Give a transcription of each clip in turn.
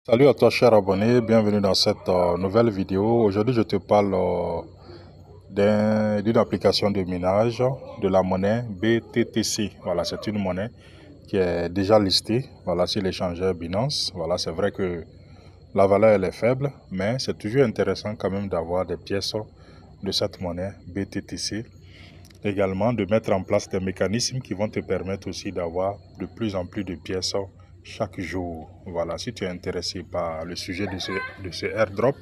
Salut à toi cher abonné, bienvenue dans cette nouvelle vidéo. Aujourd'hui je te parle d'une application de minage de la monnaie BTTC. Voilà, c'est une monnaie qui est déjà listée sur l'échangeur Binance. Voilà, c'est vrai que la valeur elle est faible, mais c'est toujours intéressant quand même d'avoir des pièces de cette monnaie BTTC. Également de mettre en place des mécanismes qui vont te permettre aussi d'avoir de plus en plus de pièces chaque jour. Voilà, si tu es intéressé par le sujet de ce airdrop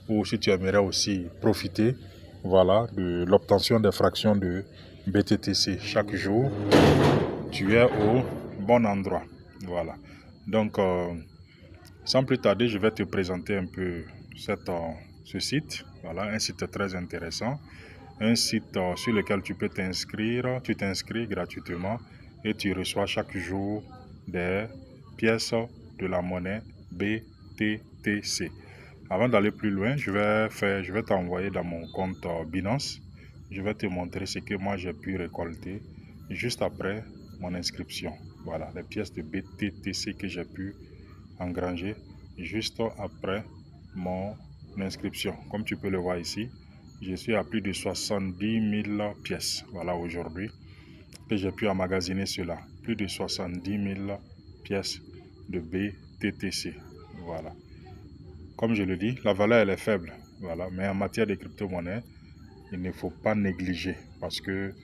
ou si tu aimerais aussi profiter de l'obtention des fractions de BTTC chaque jour, tu es au bon endroit. Voilà. Donc, sans plus tarder, je vais te présenter un peu ce site. Voilà, un site très intéressant. Un site sur lequel tu peux t'inscrire. Tu t'inscris gratuitement et tu reçois chaque jour des pièces de la monnaie BTTC. Avant d'aller plus loin, je vais t'envoyer dans mon compte Binance. Je vais te montrer ce que moi j'ai pu récolter juste après mon inscription. Voilà, les pièces de BTTC que j'ai pu engranger juste après mon inscription. Comme tu peux le voir ici, je suis à plus de 70 000 pièces. Voilà, aujourd'hui, que j'ai pu emmagasiner cela. Plus de 70 000 pièces de BTTC. Voilà. Comme je le dis, la valeur elle est faible. Voilà. Mais en matière de crypto-monnaie, il ne faut pas négliger. Parce que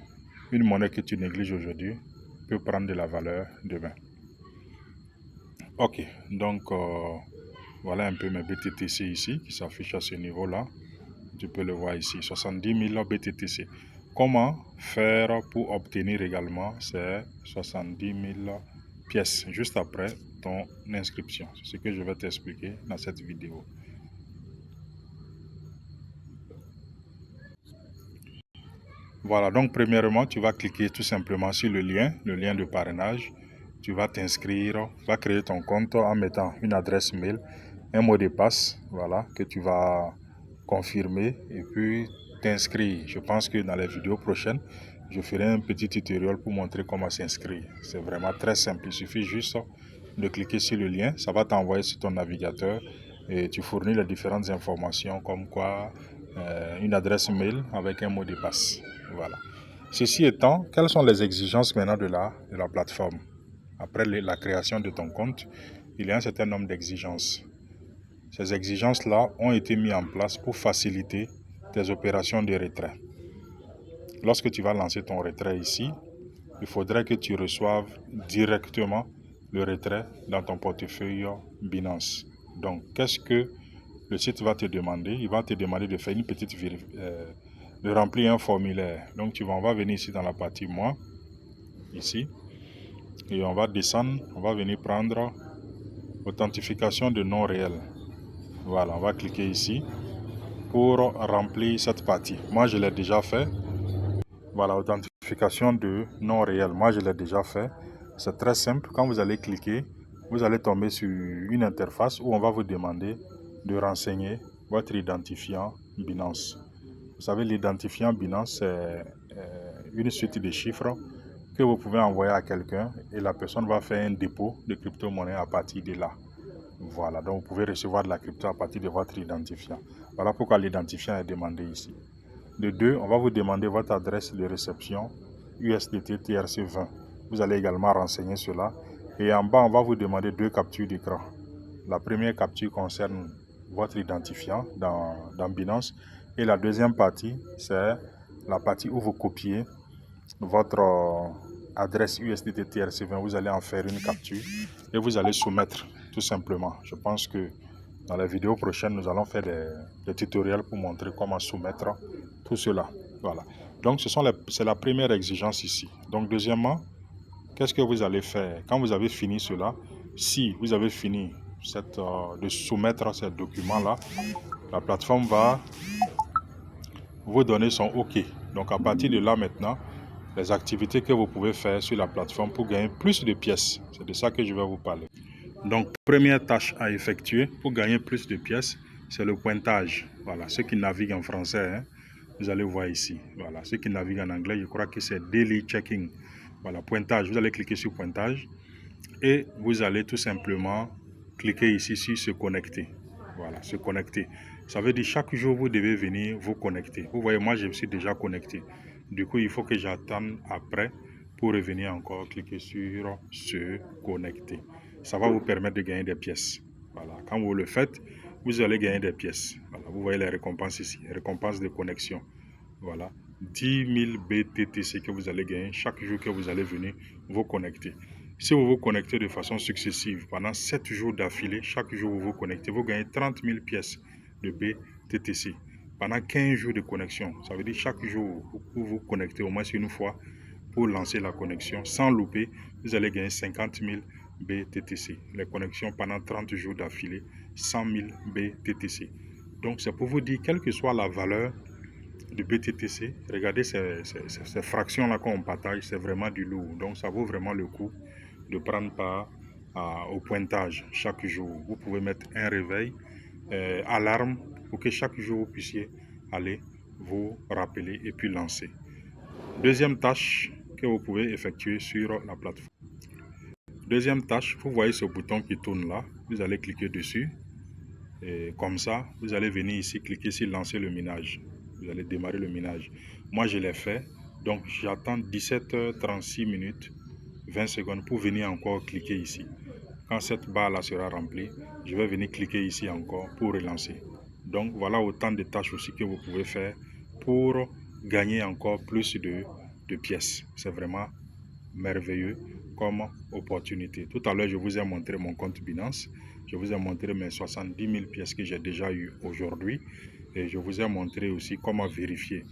une monnaie que tu négliges aujourd'hui peut prendre de la valeur demain. Ok, donc voilà un peu mes BTTC ici qui s'affichent à ce niveau-là. Tu peux le voir ici, 70 000 BTTC. Comment faire pour obtenir également ces 70 000 pièces juste après ton inscription? C'est ce que je vais t'expliquer dans cette vidéo. Voilà, donc premièrement, tu vas cliquer tout simplement sur le lien de parrainage. Tu vas t'inscrire, tu vas créer ton compte en mettant une adresse mail, un mot de passe, voilà, que tu vas confirmer et puis t'inscrire. Je pense que dans les vidéos prochaines, je ferai un petit tutoriel pour montrer comment s'inscrire. C'est vraiment très simple, il suffit juste de cliquer sur le lien, ça va t'envoyer sur ton navigateur et tu fournis les différentes informations comme quoi une adresse mail avec un mot de passe. Voilà. Ceci étant, quelles sont les exigences maintenant de la plateforme? Après la création de ton compte, il y a un certain nombre d'exigences. Ces exigences-là ont été mises en place pour faciliter tes opérations de retrait. Lorsque tu vas lancer ton retrait ici, il faudrait que tu reçoives directement le retrait dans ton portefeuille Binance. Donc, qu'est-ce que le site va te demander? Il va te demander de faire une petite de remplir un formulaire. Donc, on va venir ici dans la partie moi, ici, et on va descendre, on va venir prendre authentification de nom réel. Voilà, on va cliquer ici pour remplir cette partie. Moi, je l'ai déjà fait. Voilà, authentification de nom réel. Moi, je l'ai déjà fait. C'est très simple. Quand vous allez cliquer, vous allez tomber sur une interface où on va vous demander de renseigner votre identifiant Binance. Vous savez, l'identifiant Binance, c'est une suite de chiffres que vous pouvez envoyer à quelqu'un et la personne va faire un dépôt de crypto-monnaie à partir de là. Voilà, donc vous pouvez recevoir de la crypto à partir de votre identifiant. Voilà pourquoi l'identifiant est demandé ici. De deux, on va vous demander votre adresse de réception USDT TRC20. Vous allez également renseigner cela. Et en bas, on va vous demander deux captures d'écran. La première capture concerne votre identifiant dans Binance. Et la deuxième partie, c'est la partie où vous copiez votre adresse USDT TRC20. Vous allez en faire une capture et vous allez soumettre tout simplement. Je pense que dans la vidéo prochaine, nous allons faire des tutoriels pour montrer comment soumettre tout cela. Voilà. Donc, c'est la première exigence ici. Donc, deuxièmement, qu'est-ce que vous allez faire? Quand vous avez fini cela, si vous avez fini de soumettre ces documents-là, la plateforme va vous donner son OK. Donc, à partir de là maintenant, les activités que vous pouvez faire sur la plateforme pour gagner plus de pièces. C'est de ça que je vais vous parler. Donc, première tâche à effectuer pour gagner plus de pièces, c'est le pointage. Voilà, ceux qui naviguent en français, vous allez voir ici. Voilà, ceux qui naviguent en anglais, je crois que c'est Daily Checking. Voilà, pointage. Vous allez cliquer sur pointage et vous allez tout simplement cliquez ici sur se connecter. Voilà, se connecter. Ça veut dire chaque jour, vous devez venir vous connecter. Vous voyez, moi, je me suis déjà connecté. Du coup, il faut que j'attende après pour revenir encore cliquer sur se connecter. Ça va vous permettre de gagner des pièces. Voilà, quand vous le faites, vous allez gagner des pièces. Voilà, vous voyez les récompenses ici, récompenses de connexion. Voilà, 10 000 BTTC que vous allez gagner chaque jour que vous allez venir vous connecter. Si vous vous connectez de façon successive pendant 7 jours d'affilée, chaque jour vous vous connectez, vous gagnez 30 000 pièces de BTTC. Pendant 15 jours de connexion, ça veut dire chaque jour vous vous connectez au moins une fois pour lancer la connexion sans louper, vous allez gagner 50 000 BTTC. Les connexions pendant 30 jours d'affilée, 100 000 BTTC. Donc c'est pour vous dire, quelle que soit la valeur du BTTC, regardez ces fractions-là qu'on partage, c'est vraiment du lourd. Donc ça vaut vraiment le coup de prendre part au pointage chaque jour. Vous pouvez mettre un réveil, alarme, pour que chaque jour vous puissiez aller vous rappeler et puis lancer. Deuxième tâche que vous pouvez effectuer sur la plateforme. Deuxième tâche, vous voyez ce bouton qui tourne là, vous allez cliquer dessus. Et comme ça, vous allez venir ici, cliquer sur lancer le minage. Vous allez démarrer le minage. Moi, je l'ai fait. Donc, j'attends 17h36 minutes, 20 secondes pour venir encore cliquer ici. Quand cette barre-là sera remplie, je vais venir cliquer ici encore pour relancer. Donc, voilà autant de tâches aussi que vous pouvez faire pour gagner encore plus de pièces. C'est vraiment merveilleux comme opportunité. Tout à l'heure, je vous ai montré mon compte Binance. Je vous ai montré mes 70 000 pièces que j'ai déjà eues aujourd'hui. Et je vous ai montré aussi comment vérifier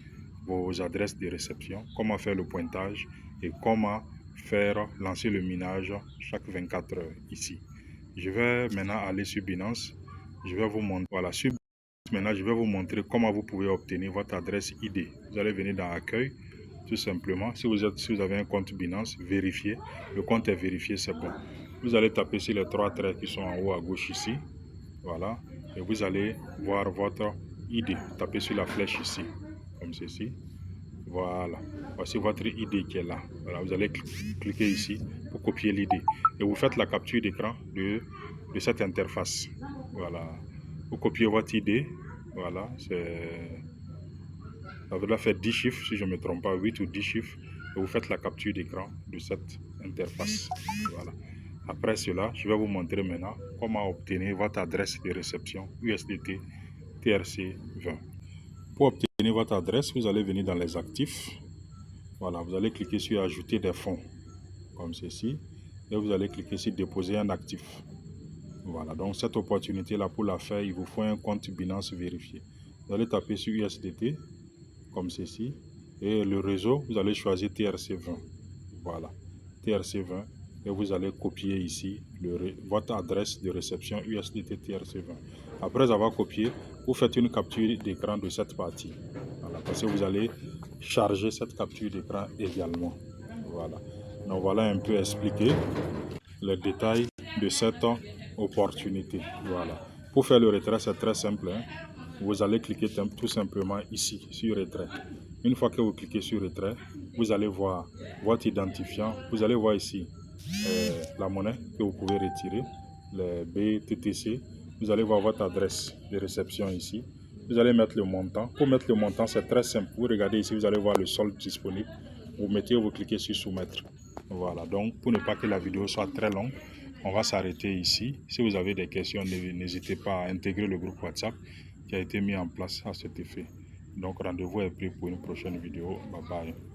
vos adresses de réception, comment faire le pointage et comment faire lancer le minage chaque 24 heures ici. Je vais maintenant aller sur Binance. Je vais vous montrer. Voilà, sur Binance, maintenant, je vais vous montrer comment vous pouvez obtenir votre adresse ID. Vous allez venir dans Accueil. Tout simplement, si vous avez un compte Binance, vérifiez. Le compte est vérifié, c'est bon. Vous allez taper sur les 3 traits qui sont en haut à gauche ici. Voilà. Et vous allez voir votre ID. Tapez sur la flèche ici, comme ceci. Voilà. Voici votre ID qui est là. Voilà. Vous allez cliquer ici pour copier l'ID. Et vous faites la capture d'écran de cette interface. Voilà. Vous copiez votre ID. Voilà. Ça va faire 10 chiffres, si je ne me trompe pas, 8 ou 10 chiffres. Et vous faites la capture d'écran de cette interface. Voilà. Après cela, je vais vous montrer maintenant comment obtenir votre adresse de réception USDT TRC20. Pour obtenir votre adresse, vous allez venir dans les actifs. Voilà, vous allez cliquer sur ajouter des fonds, comme ceci. Et vous allez cliquer sur déposer un actif. Voilà, donc cette opportunité-là, pour la faire, il vous faut un compte Binance vérifié. Vous allez taper sur USDT, comme ceci, et le réseau, vous allez choisir TRC20. Voilà, TRC20, et vous allez copier ici votre adresse de réception USDT TRC20. Après avoir copié, vous faites une capture d'écran de cette partie. Voilà, parce que vous allez charger cette capture d'écran également. Voilà, donc voilà un peu expliqué les détails de cette opportunité. Voilà, pour faire le retrait, c'est très simple, hein. Vous allez cliquer tout simplement ici sur retrait. Une fois que vous cliquez sur retrait, vous allez voir votre identifiant. Vous allez voir ici la monnaie que vous pouvez retirer, les BTTC. Vous allez voir votre adresse de réception ici. Vous allez mettre le montant. Pour mettre le montant, c'est très simple. Vous regardez ici, vous allez voir le solde disponible. Vous mettez, vous cliquez sur soumettre. Voilà, donc pour ne pas que la vidéo soit très longue, on va s'arrêter ici. Si vous avez des questions, n'hésitez pas à intégrer le groupe WhatsApp qui a été mis en place à cet effet. Donc rendez-vous est pris pour une prochaine vidéo. Bye bye.